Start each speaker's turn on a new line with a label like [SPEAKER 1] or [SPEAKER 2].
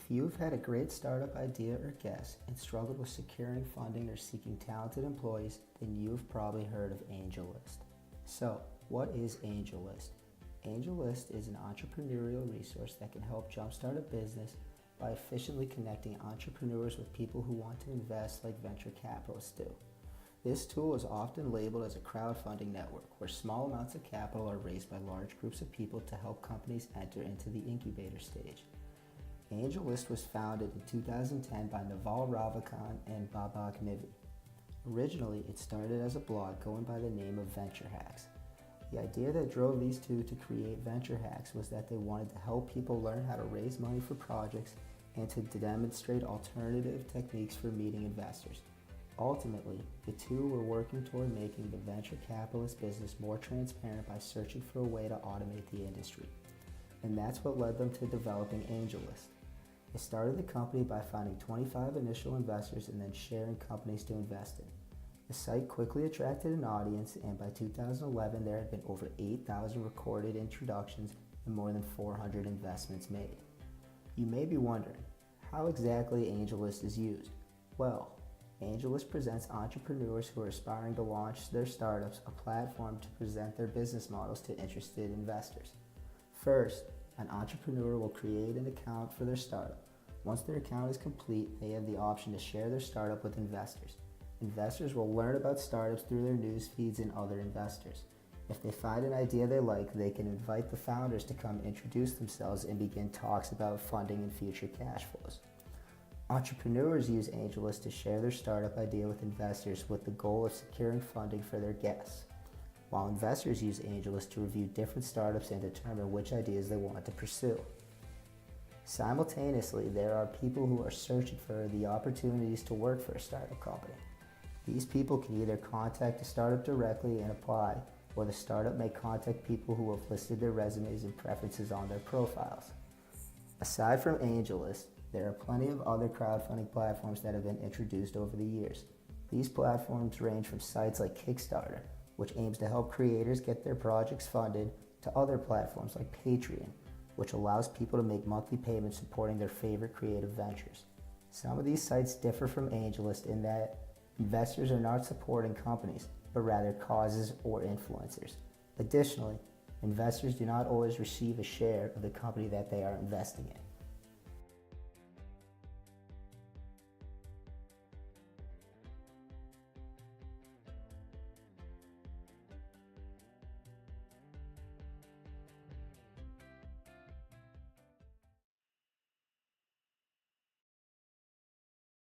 [SPEAKER 1] If you've had a great startup idea or guess and struggled with securing funding or seeking talented employees, then you've probably heard of AngelList. So, what is AngelList? AngelList is an entrepreneurial resource that can help jumpstart a business by efficiently connecting entrepreneurs with people who want to invest like venture capitalists do. This tool is often labeled as a crowdfunding network where small amounts of capital are raised by large groups of people to help companies enter into the incubator stage. AngelList was founded in 2010 by Naval Ravikant and Babak Nivi. Originally, it started as a blog going by the name of Venture Hacks. The idea that drove these two to create Venture Hacks was that they wanted to help people learn how to raise money for projects and to demonstrate alternative techniques for meeting investors. Ultimately, the two were working toward making the venture capitalist business more transparent by searching for a way to automate the industry. And that's what led them to developing AngelList. They started the company by finding 25 initial investors and then sharing companies to invest in. The site quickly attracted an audience, and by 2011 there had been over 8,000 recorded introductions and more than 400 investments made. You may be wondering, how exactly AngelList is used? Well, AngelList presents entrepreneurs who are aspiring to launch their startups a platform to present their business models to interested investors. First, an entrepreneur will create an account for their startup. Once their account is complete, they have the option to share their startup with investors. Investors will learn about startups through their news feeds and other investors. If they find an idea they like, they can invite the founders to come introduce themselves and begin talks about funding and future cash flows. Entrepreneurs use AngelList to share their startup idea with investors with the goal of securing funding for their guests, while investors use AngelList to review different startups and determine which ideas they want to pursue. Simultaneously, there are people who are searching for the opportunities to work for a startup company. These people can either contact the startup directly and apply, or the startup may contact people who have listed their resumes and preferences on their profiles. Aside from AngelList, there are plenty of other crowdfunding platforms that have been introduced over the years. These platforms range from sites like Kickstarter, which aims to help creators get their projects funded, to other platforms like Patreon, which allows people to make monthly payments supporting their favorite creative ventures. Some of these sites differ from AngelList in that investors are not supporting companies, but rather causes or influencers. Additionally, investors do not always receive a share of the company that they are investing in.